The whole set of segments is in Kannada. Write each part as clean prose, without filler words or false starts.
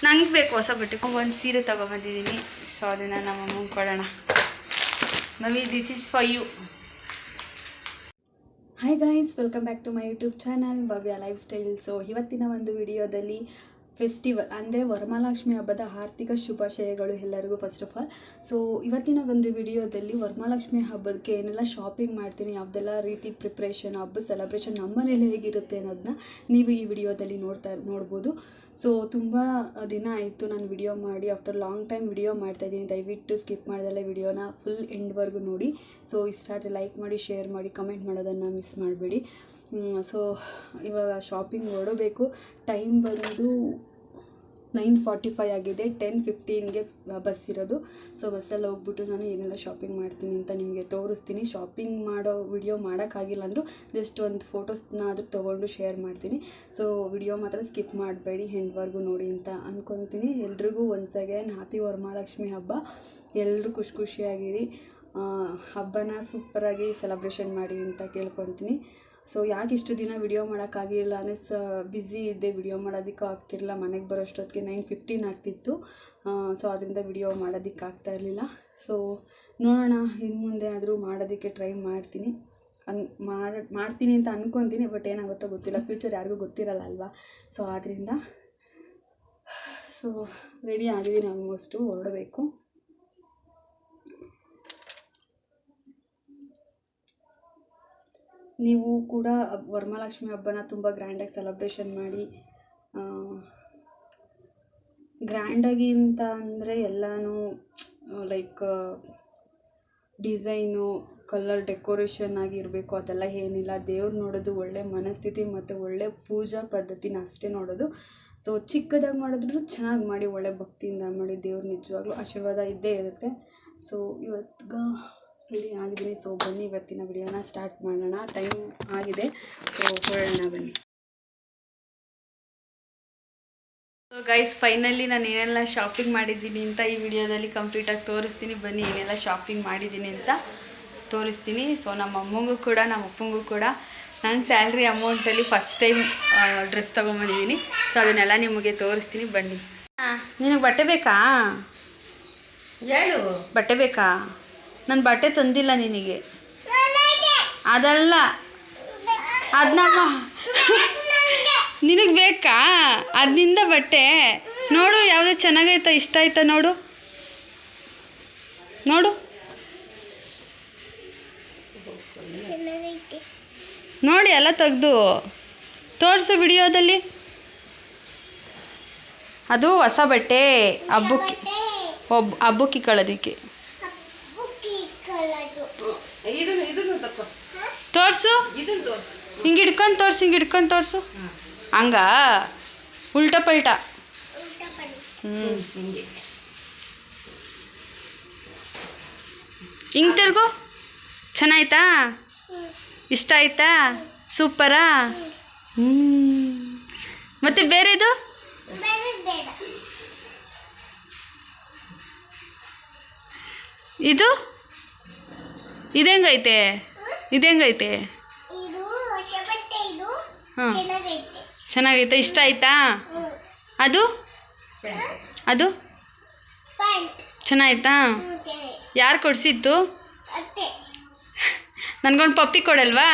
ನಂಗೆ ಬೇಕು ಹೊಸ ಬಟ್ಟೆ. ಒಂದು ಸೀರೆ ತೊಗೊಬಂದಿದ್ದೀನಿ, ಸೊ ಅದನ್ನು ನಮ್ಮ ಅಮ್ಮಂಗೆ ಕೊಡೋಣ. Mummy, this is for you. Hi guys, welcome back to my YouTube channel Bhavya lifestyle. So ಇವತ್ತಿನ ಒಂದು ವಿಡಿಯೋದಲ್ಲಿ ಫೆಸ್ಟಿವಲ್ ಅಂದರೆ ವರಮಹಾಲಕ್ಷ್ಮಿ ಹಬ್ಬದ ಆರ್ಥಿಕ ಶುಭಾಶಯಗಳು ಎಲ್ಲರಿಗೂ ಫಸ್ಟ್ ಆಫ್ ಆಲ್. ಸೊ ಇವತ್ತಿನ ಒಂದು ವಿಡಿಯೋದಲ್ಲಿ ವರಮಹಾಲಕ್ಷ್ಮಿ ಹಬ್ಬಕ್ಕೆ ಏನೆಲ್ಲ ಶಾಪಿಂಗ್ ಮಾಡ್ತೀನಿ, ಯಾವುದೆಲ್ಲ ರೀತಿ ಪ್ರಿಪ್ರೇಷನ್, ಹಬ್ಬ ಸೆಲೆಬ್ರೇಷನ್ ನಮ್ಮ ಮನೇಲಿ ಹೇಗಿರುತ್ತೆ ಅನ್ನೋದನ್ನ ನೀವು ಈ ವಿಡಿಯೋದಲ್ಲಿ ನೋಡ್ಬೋದು. ಸೊ ತುಂಬ ದಿನ ಆಯಿತು ನಾನು ವಿಡಿಯೋ ಮಾಡಿ, ಆಫ್ಟರ್ ಲಾಂಗ್ ಟೈಮ್ ವಿಡಿಯೋ ಮಾಡ್ತಾಯಿದ್ದೀನಿ. ದಯವಿಟ್ಟು ಸ್ಕಿಪ್ ಮಾಡ್ದಲ್ಲೇ ವಿಡಿಯೋನ ಫುಲ್ ಎಂಡ್ವರೆಗೂ ನೋಡಿ. ಸೊ ಇಷ್ಟ ಆದರೆ ಲೈಕ್ ಮಾಡಿ, ಶೇರ್ ಮಾಡಿ, ಕಮೆಂಟ್ ಮಾಡೋದನ್ನು ಮಿಸ್ ಮಾಡಬೇಡಿ. ಸೊ ಇವಾಗ ಶಾಪಿಂಗ್ ಹೊರಡಬೇಕು. ಟೈಮ್ ಬಂದು 9:45 ಆಗಿದೆ. 10:15ಗೆ ಬಸ್ ಇರೋದು. ಸೊ ಬಸ್ಸಲ್ಲಿ ಹೋಗ್ಬಿಟ್ಟು ನಾನು ಏನೆಲ್ಲ ಶಾಪಿಂಗ್ ಮಾಡ್ತೀನಿ ಅಂತ ನಿಮಗೆ ತೋರಿಸ್ತೀನಿ. ಶಾಪಿಂಗ್ ಮಾಡೋ ವಿಡಿಯೋ ಮಾಡೋಕ್ಕಾಗಿಲ್ಲ ಅಂದರೂ ಜಸ್ಟ್ ಒಂದು ಫೋಟೋಸ್ನ ಆದರೂ ತೊಗೊಂಡು ಶೇರ್ ಮಾಡ್ತೀನಿ. ಸೊ ವಿಡಿಯೋ ಮಾತ್ರ ಸ್ಕಿಪ್ ಮಾಡಬೇಡಿ, ಎಂಡ್ವರೆಗೂ ನೋಡಿ ಅಂತ ಅಂದ್ಕೊತೀನಿ. ಎಲ್ರಿಗೂ ಒನ್ಸ್ ಅಗೇನ್ ಹ್ಯಾಪಿ ವರಮಹಾಲಕ್ಷ್ಮಿ ಹಬ್ಬ. ಎಲ್ಲರೂ ಖುಷಿಯಾಗಿರಿ, ಹಬ್ಬನ ಸೂಪರಾಗಿ ಸೆಲೆಬ್ರೇಷನ್ ಮಾಡಿ ಅಂತ ಕೇಳ್ಕೊತೀನಿ. ಸೊ ಯಾಕೆ ಇಷ್ಟು ದಿನ ವಿಡಿಯೋ ಮಾಡೋಕ್ಕಾಗಿಲ್ಲ ಅಂದರೆ ಬ್ಯುಸಿ ಇದ್ದೆ, ವಿಡಿಯೋ ಮಾಡೋದಕ್ಕೆ ಆಗ್ತಿರಲಿಲ್ಲ. ಮನೆಗೆ ಬರೋಷ್ಟೊತ್ತಿಗೆ 9:15 ಆಗ್ತಿತ್ತು. ಸೊ ಅದರಿಂದ ವಿಡಿಯೋ ಮಾಡೋದಕ್ಕೆ ಆಗ್ತಾಯಿರಲಿಲ್ಲ. ಸೊ ನೋಡೋಣ, ಇನ್ನು ಮುಂದೆ ಆದರೂ ಮಾಡೋದಕ್ಕೆ ಟ್ರೈ ಮಾಡ್ತೀನಿ ಅಂತ ಅಂದ್ಕೊತೀನಿ. ಬಟ್ ಏನಾಗುತ್ತೋ ಗೊತ್ತಿಲ್ಲ, ಫ್ಯೂಚರ್ ಯಾರಿಗೂ ಗೊತ್ತಿರಲ್ಲ ಅಲ್ವಾ. ಸೊ ಆದ್ದರಿಂದ ರೆಡಿ ಆಗಿದ್ದೀನಿ, ಆಲ್ಮೋಸ್ಟು ಹೊರಡಬೇಕು. ನೀವು ಕೂಡ ವರಮಹಾಲಕ್ಷ್ಮಿ ಹಬ್ಬನ ತುಂಬ ಗ್ರ್ಯಾಂಡಾಗಿ ಸೆಲೆಬ್ರೇಷನ್ ಮಾಡಿ. ಗ್ರ್ಯಾಂಡಾಗಿ ಅಂತ ಅಂದರೆ ಎಲ್ಲನೂ ಲೈಕ್ ಡಿಸೈನು, ಕಲರ್ ಡೆಕೋರೇಷನ್ ಆಗಿರಬೇಕು ಅದೆಲ್ಲ ಏನಿಲ್ಲ. ದೇವ್ರು ನೋಡೋದು ಒಳ್ಳೆ ಮನಸ್ಥಿತಿ ಮತ್ತು ಒಳ್ಳೆ ಪೂಜಾ ಪದ್ಧತಿನ ಅಷ್ಟೇ ನೋಡೋದು. ಸೊ ಚಿಕ್ಕದಾಗಿ ಮಾಡಿದ್ರು ಚೆನ್ನಾಗಿ ಮಾಡಿ, ಒಳ್ಳೆ ಭಕ್ತಿಯಿಂದ ಮಾಡಿ, ದೇವ್ರು ನಿಜವಾಗ್ಲೂ ಆಶೀರ್ವಾದ ಇದ್ದೇ ಇರುತ್ತೆ. ಸೊ ಇವತ್ತು ರೆಡಿ ಆಗಿದ್ದೀನಿ. ಸೊ ಬನ್ನಿ ಇವತ್ತಿನ ವಿಡಿಯೋನ ಸ್ಟಾರ್ಟ್ ಮಾಡೋಣ. ಟೈಮ್ ಆಗಿದೆ, ಸೊ ಹೊರಡೋಣ ಬನ್ನಿ. ಸೊ ಗೈಸ್, ಫೈನಲಿ ನಾನು ಏನೆಲ್ಲ ಶಾಪಿಂಗ್ ಮಾಡಿದ್ದೀನಿ ಅಂತ ಈ ವಿಡಿಯೋದಲ್ಲಿ ಕಂಪ್ಲೀಟಾಗಿ ತೋರಿಸ್ತೀನಿ. ಬನ್ನಿ ಏನೆಲ್ಲ ಶಾಪಿಂಗ್ ಮಾಡಿದ್ದೀನಿ ಅಂತ ತೋರಿಸ್ತೀನಿ. ಸೊ ನಮ್ಮ ಅಮ್ಮಂಗೂ ಕೂಡ ನಮ್ಮ ಅಪ್ಪಂಗೂ ಕೂಡ ನನ್ನ ಸ್ಯಾಲ್ರಿ ಅಮೌಂಟಲ್ಲಿ ಫಸ್ಟ್ ಟೈಮ್ ಡ್ರೆಸ್ ತೊಗೊಂಬಂದಿದ್ದೀನಿ. ಸೊ ಅದನ್ನೆಲ್ಲ ನಿಮಗೆ ತೋರಿಸ್ತೀನಿ, ಬನ್ನಿ. ನಿನಗೆ ಬಟ್ಟೆ ಬೇಕಾ? ಹೇಳು, ಬಟ್ಟೆ ಬೇಕಾ? ನಾನು ಬಟ್ಟೆ ತಂದಿಲ್ಲ ನಿನಗೆ, ಅದಲ್ಲ, ಅದನ್ನ ನಿನಗೆ ಬೇಕಾ? ಅದರಿಂದ ಬಟ್ಟೆ ನೋಡು, ಯಾವುದೇ ಚೆನ್ನಾಗೈತಾ, ಇಷ್ಟ ಆಯ್ತಾ ನೋಡು ನೋಡು ನೋಡಿ, ಎಲ್ಲ ತೆಗ್ದು ತೋರಿಸು ವಿಡಿಯೋದಲ್ಲಿ. ಅದು ಹೊಸ ಬಟ್ಟೆ, ಹಬ್ಬಕ್ಕೆ ಕಳೋದಕ್ಕೆ. ತೋರಿಸು, ಹಿಂಗೆ ಹಿಡ್ಕೊಂಡು ತೋರಿಸು. ಹಂಗ ಉಲ್ಟಾ ಪಲ್ಟಾ. ಹಿಂಗೆ ತಿರ್ಗು. ಚೆನ್ನಾಯ್ತಾ? ಇಷ್ಟ ಆಯ್ತಾ? ಸೂಪರಾ? ಮತ್ತೆ ಬೇರೆದು ಇದು ಇದೆಂಗೈತೆ? ಹಾಂ, ಚೆನ್ನಾಗೈತೆ. ಇಷ್ಟ ಆಯ್ತಾ? ಅದು ಚೆನ್ನಾಯ್ತಾ? ಯಾರು ಕೊಡಿಸಿದ್ದು? ನನಗೊಂದು ಪಪ್ಪಿ ಕೊಡಲ್ವಾ?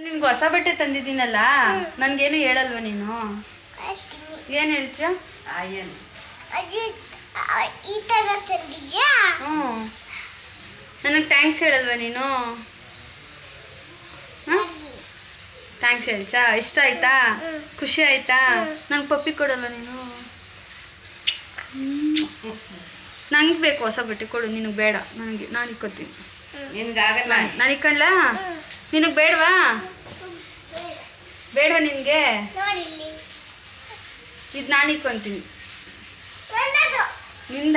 ನಿನ್ಗೆ ಹೊಸ ಬಟ್ಟೆ ತಂದಿದ್ದೀನಲ್ಲ, ನನಗೇನು ಹೇಳಲ್ವ ನೀನು? ಏನು ಹೇಳ್ತೀಯ? ಹ್ಞೂ, ನನಗೆ ಥ್ಯಾಂಕ್ಸ್ ಹೇಳಲ್ವ ನೀನು? ಹಾಂ, ಥ್ಯಾಂಕ್ಸ್ ಹೇಳ್ಚಾ? ಇಷ್ಟ ಆಯ್ತಾ? ಖುಷಿ ಆಯ್ತಾ? ನಂಗೆ ಪಪ್ಪಿ ಕೊಡಲ್ವ ನೀನು? ನಂಗೆ ಬೇಕು ಹೊಸ ಬಟ್ಟೆ, ಕೊಡು. ನಿನಗೆ ಬೇಡ, ನನಗೆ ನಾನು ಇಕ್ಕೊತೀನಿ. ನಿನಗಾಗಲ್ಲ, ನಾನು ಇಕ್ಕೊಂಡ್ಲ? ನಿನಗೆ ಬೇಡವಾ ನಿನಗೆ? ಇದು ನಾನು ಇಕ್ಕೊತೀನಿ. ನಿಂದ?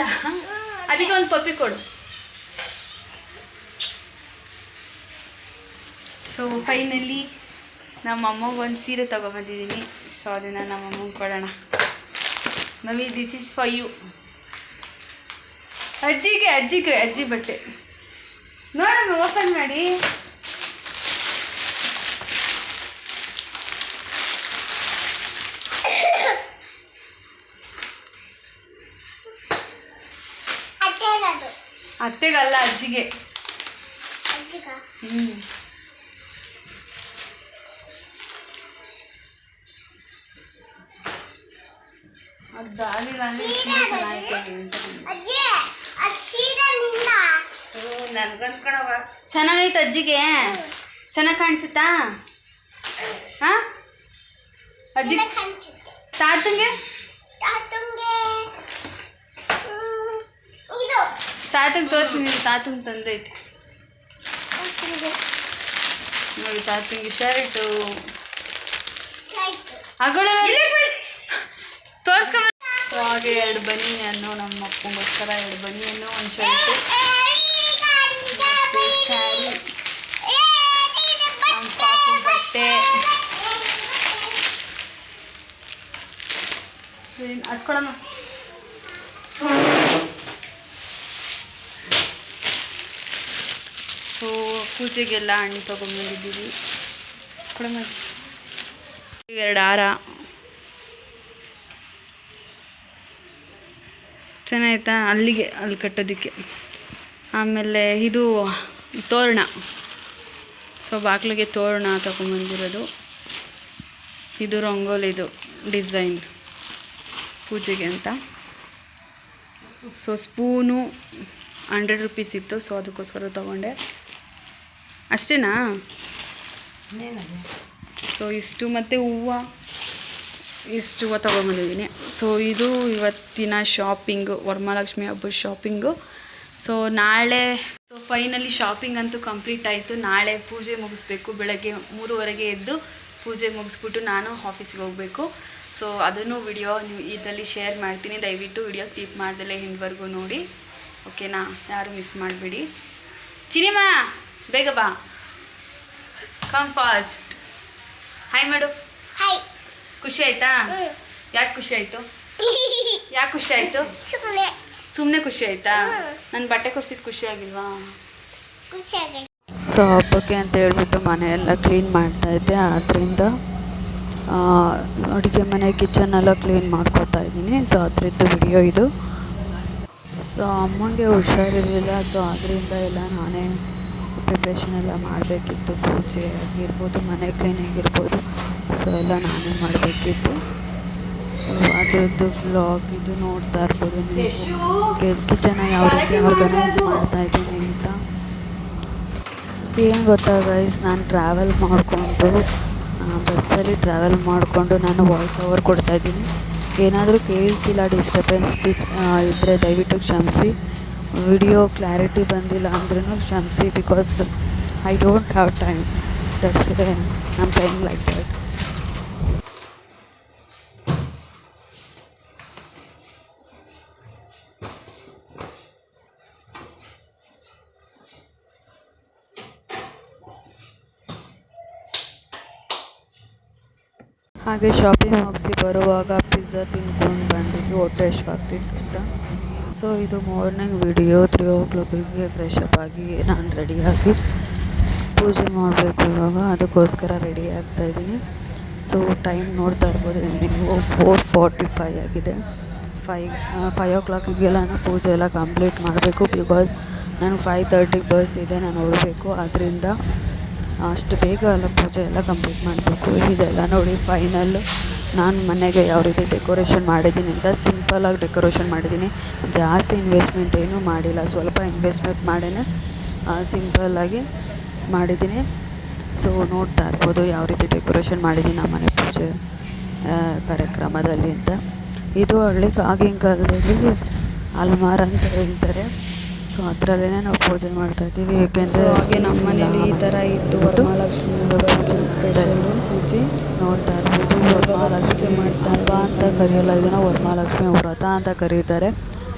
ಅದಕ್ಕೆ ಒಂದು ಪಪ್ಪಿ ಕೊಡು. ಸೊ ಫೈನಲಿ ನಮ್ಮ ಅಮ್ಮಗೆ ಒಂದು ಸೀರೆ ತೊಗೊಬಂದಿದ್ದೀನಿ. ಸೊ ಅದನ್ನು ನಮ್ಮ ಅಮ್ಮಂಗೆ ಕೊಡೋಣ. Mummy, this is for you. ಅಜ್ಜಿ ಬಟ್ಟೆ ನೋಡಮ್ಮ, ಓಪನ್ ಮಾಡಿ. ಅತ್ತೆಗಲ್ಲ, ಅಜ್ಜಿಗೆ. ಚೆನ್ನಾಗೈತೆ ಅಜ್ಜಿಗೆ. ಚೆನ್ನಾಗಿ ಕಾಣಿಸುತ್ತಾ? ಹಾಂ ಅಜ್ಜಿ. ತಾತಂಗೆ ತಾತಂಗೆ ತೋರಿಸಿ, ನೀನು ತಾತಂಗೆ ತಂದೈತಿ ನೋಡಿ. ತಾತಂಗೆ ಶರ್ಟು ಅಗಳು ತೋರಿಸ್ಕೊಂಬ. ಹಾಗೆ 2 ಬನಿಯನ್ನು ನಮ್ಮ ಅಪ್ಪಂಗೋಸ್ಕರ, 2 ಬನಿಯನ್ನು, 1 ಶರ್ಟು, ಸ್ಯಾರಿ, ಪಾಪು ಬಟ್ಟೆ. ಅಟ್ಕೊಳಮ್ಮ. ಸೊ ಪೂಜೆಗೆಲ್ಲ ಹಣ್ಣು ತೊಗೊಂಬಂದಿದ್ದೀವಿ. ಕೊಡಮ್ಮ. 2 ಹಾರ ಚೆನ್ನಾಯ್ತಾ? ಅಲ್ಲಿ ಕಟ್ಟೋದಕ್ಕೆ. ಆಮೇಲೆ ಇದು ತೋರಣ. ಸೊ ಬಾಗಿಲಿಗೆ ತೋರಣ ತೊಗೊಂಬಂದಿರೋದು. ಇದು ರಂಗೋಲಿದು ಡಿಸೈನ್ ಪೂಜೆಗೆ ಅಂತ. ಸೊ ಸ್ಪೂನು 100 ರೂಪೀಸ್ ಇತ್ತು. ಸೊ ಅದಕ್ಕೋಸ್ಕರ ತೊಗೊಂಡೆ. ಅಷ್ಟೇನಾ? ಸೊ ಇಷ್ಟು ಮತ್ತು ಹೂವು, ಇಷ್ಟು ಹೂವು ತೊಗೊಂಬಂದಿದ್ದೀನಿ. ಸೊ ಇದು ಇವತ್ತಿನ ಶಾಪಿಂಗು, ವರಮಹಾಲಕ್ಷ್ಮಿ ಹಬ್ಬದ ಶಾಪಿಂಗು. ಸೊ ನಾಳೆ ಫೈನಲಿ ಶಾಪಿಂಗ್ ಅಂತೂ ಕಂಪ್ಲೀಟ್ ಆಯಿತು. ನಾಳೆ ಪೂಜೆ ಮುಗಿಸ್ಬೇಕು. ಬೆಳಗ್ಗೆ 3:30ಗೆ ಎದ್ದು ಪೂಜೆ ಮುಗಿಸ್ಬಿಟ್ಟು ನಾನು ಆಫೀಸ್ಗೆ ಹೋಗಬೇಕು. ಸೊ ಅದನ್ನು ವಿಡಿಯೋ ನೀವು ಇದರಲ್ಲಿ ಶೇರ್ ಮಾಡ್ತೀನಿ. ದಯವಿಟ್ಟು ವಿಡಿಯೋ ಸ್ಕಿಪ್ ಮಾಡ್ದಲೇ ಎಂಡ್ವರೆಗೂ ನೋಡಿ, ಓಕೆನಾ? ಯಾರು ಮಿಸ್ ಮಾಡಬೇಡಿ. ಚಿನಿಮಾ ಬೇಗ ಬಾ, ಕಮ್ ಫಾಸ್ಟ್. ಹಾಯ್ ಮಾಡು. ಹಾಯ್. ಖುಷಿ ಆಯ್ತಾ? ಯಾಕೆ ಖುಷಿ ಆಯಿತು? ಯಾಕೆ ಖುಷಿ ಆಯಿತು? ಸುಮ್ಮನೆ ಖುಷಿ ಆಯಿತಾ? ನನ್ನ ಬಟ್ಟೆ ಕೊಡ್ಸಿದ್ದು ಖುಷಿ ಆಗಿಲ್ವಾ? ಸೊ ಹಬ್ಬಕ್ಕೆ ಅಂತ ಹೇಳ್ಬಿಟ್ಟು ಮನೆಯೆಲ್ಲ ಕ್ಲೀನ್ ಮಾಡ್ತಾಯಿದ್ದೆ. ಆದ್ದರಿಂದ ಅಡುಗೆ ಮನೆ ಕಿಚನ್ನೆಲ್ಲ ಕ್ಲೀನ್ ಮಾಡ್ಕೊತಾ ಇದ್ದೀನಿ. ಸೊ ಅದರದ್ದು ವಿಡಿಯೋ ಇದು. ಸೊ ಅಮ್ಮಂಗೆ ಹುಷಾರಿರಲಿಲ್ಲ. ಸೊ ಅದರಿಂದ ಎಲ್ಲ ನಾನೇ ಪ್ರಿಪ್ರೇಷನ್ ಎಲ್ಲ ಮಾಡಬೇಕಿತ್ತು. ಪೂಜೆ ಆಗಿರ್ಬೋದು, ಮನೆ ಕ್ಲೀನಿಂಗ್ ಇರ್ಬೋದು, ಸೊ ಎಲ್ಲ ನಾನೇ ಮಾಡಬೇಕಿತ್ತು. ಸೊ ಅದರದ್ದು ಬ್ಲಾಗ್ ಇದು ನೋಡ್ತಾ ಇರ್ಬೋದು ನೀವು. ಕಿಚನ್ನ ಯಾವ ರೀತಿ ಆರ್ಗನೈಸ್ ಮಾಡ್ತಾಯಿದ್ದೀನಿ ಅಂತ. ಏನು ಗೊತ್ತಾ ಗೈಸ್, ನಾನು ಟ್ರಾವೆಲ್ ಮಾಡಿಕೊಂಡು ಬಸ್ಸಲ್ಲಿ ಟ್ರಾವೆಲ್ ಮಾಡಿಕೊಂಡು ನಾನು ವಾಯ್ಸ್ ಓವರ್ ಕೊಡ್ತಾಯಿದ್ದೀನಿ. ಏನಾದರೂ ಕೇಳಿಸಿಲ್ಲ, ಡಿಸ್ಟರ್ಬೆನ್ಸ್ ಇದ್ದರೆ ದಯವಿಟ್ಟು ಕ್ಷಮಿಸಿ. ವಿಡಿಯೋ ಕ್ಲಾರಿಟಿ ಬಂದಿಲ್ಲ ಅಂದ್ರೂ ಕ್ಷಮಿಸಿ. Because I don't have time, that's why I am saying like that. ಹಾಗೆ ಶಾಪಿಂಗ್ ಮುಗಿಸಿ ಬರುವಾಗ ಪಿಜ್ಜಾ ತಿಂದ್ಕೊಂಡು ಬಂದಿದ್ವಿ. ಹೊಟ್ಟೆ ಹಶ್ವಾಗ್ತಿತ್ತು ಅಂತ. ಸೊ ಇದು morning video. 3 o'clock fresh up ಆಗಿ ನಾನು ರೆಡಿಯಾಗಿ ಪೂಜೆ ಮಾಡಬೇಕು ಇವಾಗ. ಅದಕ್ಕೋಸ್ಕರ ರೆಡಿ ಆಗ್ತಾಯಿದ್ದೀನಿ. ಸೊ ಟೈಮ್ ನೋಡ್ತಾ ಇರ್ಬೋದು ನೀವು, 4:45 ಆಗಿದೆ. 5 o'clockಗೆಲ್ಲ ಪೂಜೆ ಎಲ್ಲ ಕಂಪ್ಲೀಟ್ ಮಾಡಬೇಕು. ಬಿಕಾಸ್ ನಾನು 5:30ಗೆ ಬಸ್ ಇದೆ, ನಾನು ಹೊರಡಬೇಕು. ಆದ್ದರಿಂದ ಅಷ್ಟು ಬೇಗ ಎಲ್ಲ ಪೂಜೆ ಎಲ್ಲ ಕಂಪ್ಲೀಟ್ ಮಾಡಬೇಕು. ಇದೆಲ್ಲ ನೋಡಿ ಫೈನಲ್ಲು ನಾನು ಮನೆಗೆ ಯಾವ ರೀತಿ ಡೆಕೋರೇಷನ್ ಮಾಡಿದ್ದೀನಿ ಅಂತ. ಸಿಂಪಲಾಗಿ ಡೆಕೋರೇಷನ್ ಮಾಡಿದ್ದೀನಿ. ಜಾಸ್ತಿ ಇನ್ವೆಸ್ಟ್ಮೆಂಟ್ ಏನೂ ಮಾಡಿಲ್ಲ, ಸ್ವಲ್ಪ ಇನ್ವೆಸ್ಟ್ಮೆಂಟ್ ಮಾಡೇ ಸಿಂಪಲ್ಲಾಗಿ ಮಾಡಿದ್ದೀನಿ. ಸೊ ನೋಡ್ತಾ ಇರ್ಬೋದು ಯಾವ ರೀತಿ ಡೆಕೋರೇಷನ್ ಮಾಡಿದ್ದೀನಿ ನಮ್ಮ ಮನೆ ಪೂಜೆ ಕಾರ್ಯಕ್ರಮದಲ್ಲಿ ಅಂತ. ಇದು ಆಗಿನ ಕಾಲದಲ್ಲಿ ಅಲ್ಮಾರ ಅಂತ ಹೇಳ್ತಾರೆ. ಸೊ ಅದರಲ್ಲೇ ನಾವು ಪೂಜೆ ಮಾಡ್ತಾಯಿದ್ದೀವಿ. ಏಕೆಂದರೆ ಹಾಗೆ ನಮ್ಮ ಮನೇಲಿ ಈ ಥರ ಇತ್ತು ವರಮಹಾಲಕ್ಷ್ಮಿ ಪೂಜೆ ನೋಡ್ತಾ ಇರ್ಬೋದು. ವರಮಹಾಲಕ್ಷ್ಮಿ ಹಬ್ಬ ಅಂತ ಕರೆಯಲ್ಲ, ಇದನ್ನು ವರಮಹಾಲಕ್ಷ್ಮಿ ವ್ರತ ಅಂತ ಕರೀತಾರೆ.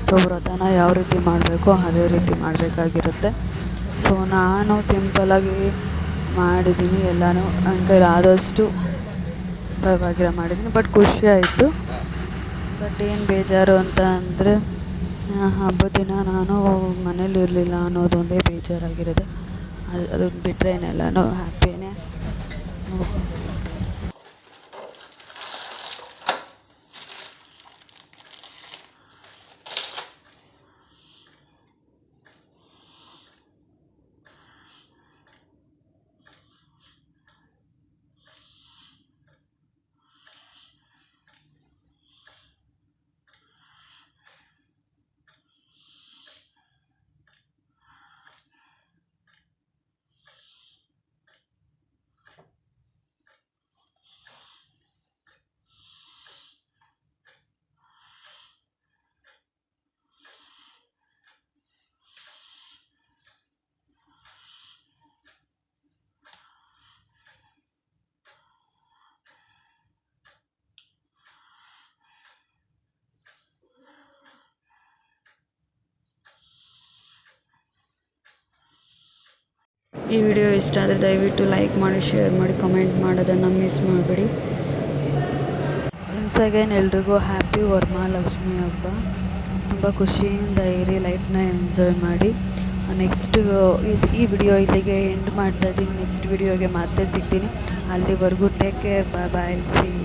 ಸೊ ವ್ರತನ ಯಾವ ರೀತಿ ಮಾಡಬೇಕು ಅದೇ ರೀತಿ ಮಾಡಬೇಕಾಗಿರುತ್ತೆ. ಸೊ ನಾನು ಸಿಂಪಲಾಗಿ ಮಾಡಿದ್ದೀನಿ ಎಲ್ಲನೂ. ನನ್ನ ಕೈಲಿ ಆದಷ್ಟು ಪರವಾಗಿಲ್ಲ ಮಾಡಿದ್ದೀನಿ. ಬಟ್ ಖುಷಿ ಆಯಿತು. ಬಟ್ ಏನು ಬೇಜಾರು ಅಂತ ಅಂದರೆ ಹಬ್ಬದ ದಿನ ನಾನು ಮನೇಲಿ ಇರಲಿಲ್ಲ ಅನ್ನೋದೊಂದೇ ಬೇಜಾರಾಗಿರೋದೆ. ಅದನ್ನು ಬಿಟ್ಟರೆ ಏನೆಲ್ಲನೂ ಹ್ಯಾಪಿಯೇ. ಈ ವಿಡಿಯೋ ಇಷ್ಟ ಆದರೆ ದಯವಿಟ್ಟು ಲೈಕ್ ಮಾಡಿ, ಶೇರ್ ಮಾಡಿ, ಕಮೆಂಟ್ ಮಾಡೋದನ್ನು ಮಿಸ್ ಮಾಡಬೇಡಿ. ಒನ್ಸ್ ಅಗೇನ್ ಎಲ್ರಿಗೂ ಹ್ಯಾಪಿ ವರಮಹಾಲಕ್ಷ್ಮಿ ಹಬ್ಬ. ತುಂಬ ಖುಷಿಯಿಂದ ಇರಿ, ಲೈಫ್ನ ಎಂಜಾಯ್ ಮಾಡಿ. ನೆಕ್ಸ್ಟ್ ಈ ವಿಡಿಯೋ ಇಲ್ಲಿಗೆ ಎಂಡ್ ಮಾಡ್ತಾ ಇದ್ದೀನಿ. ನೆಕ್ಸ್ಟ್ ವಿಡಿಯೋಗೆ ಮತ್ತೆ ಸಿಗ್ತೀನಿ. ಅಲ್ಲಿವರೆಗೂ take care, bye bye, see you.